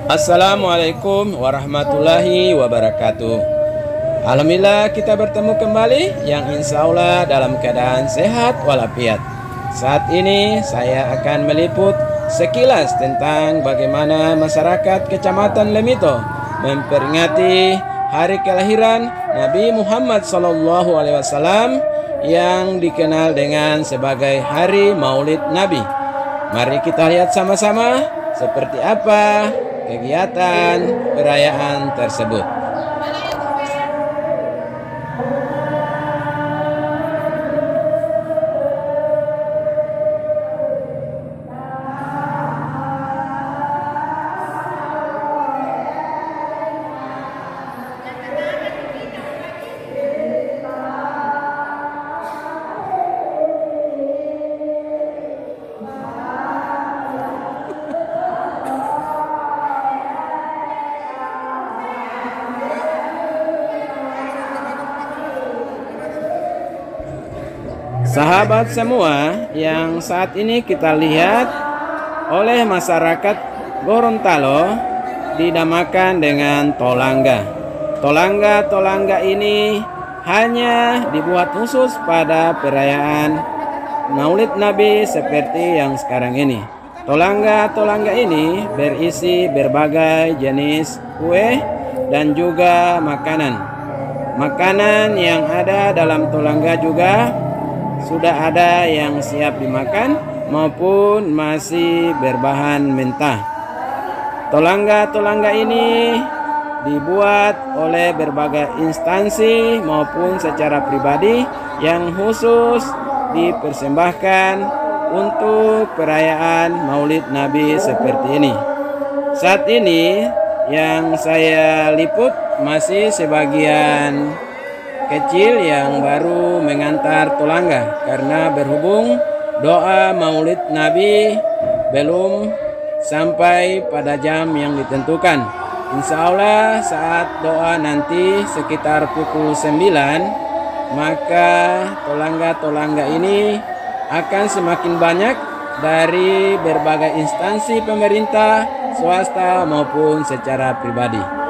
Assalamualaikum warahmatullahi wabarakatuh. Alhamdulillah kita bertemu kembali yang insya Allah dalam keadaan sehat walafiat. Saat ini saya akan meliput sekilas tentang bagaimana masyarakat Kecamatan Lemito memperingati hari kelahiran Nabi Muhammad SAW yang dikenal dengan sebagai Hari Maulid Nabi. Mari kita lihat sama-sama seperti apa kegiatan perayaan tersebut. Sahabat semua, yang saat ini kita lihat oleh masyarakat Gorontalo dinamakan dengan tolangga. Tolangga ini hanya dibuat khusus pada perayaan Maulid Nabi seperti yang sekarang ini. Tolangga ini berisi berbagai jenis kue dan juga makanan. Makanan yang ada dalam tolangga juga sudah ada yang siap dimakan maupun masih berbahan mentah. Tolangga ini dibuat oleh berbagai instansi maupun secara pribadi yang khusus dipersembahkan untuk perayaan Maulid Nabi seperti ini. Saat ini yang saya liput masih sebagian kecil yang baru mengantar tolangga, karena berhubung doa Maulid Nabi belum sampai pada jam yang ditentukan. Insya Allah saat doa nanti sekitar pukul 9, maka tolangga ini akan semakin banyak dari berbagai instansi pemerintah, swasta maupun secara pribadi.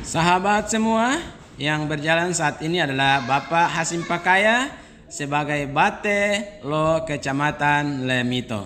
Sahabat semua, yang berjalan saat ini adalah Bapak Hasim Pakaya sebagai Bate Lo Kecamatan Lemito.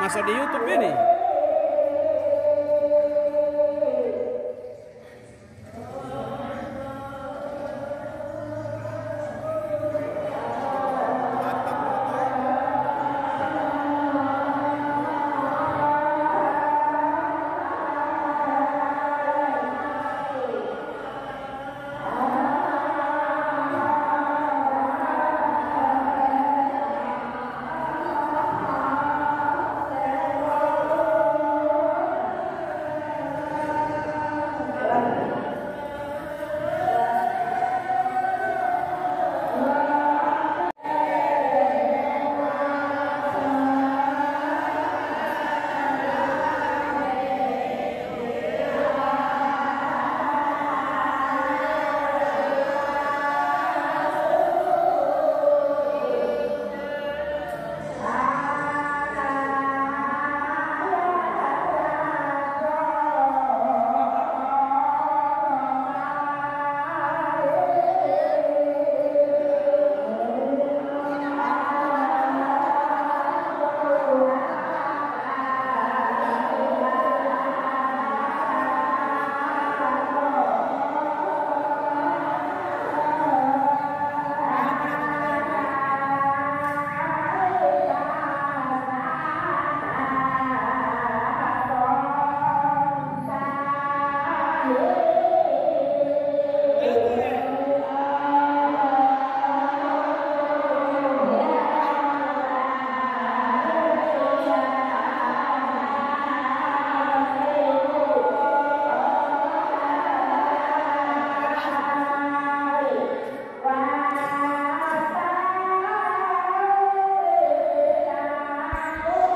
masuk di YouTube ini.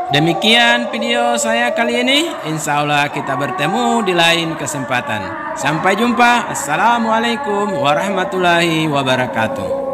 Demikian video saya kali ini. Insya Allah kita bertemu di lain kesempatan. Sampai jumpa. Assalamualaikum warahmatullahi wabarakatuh.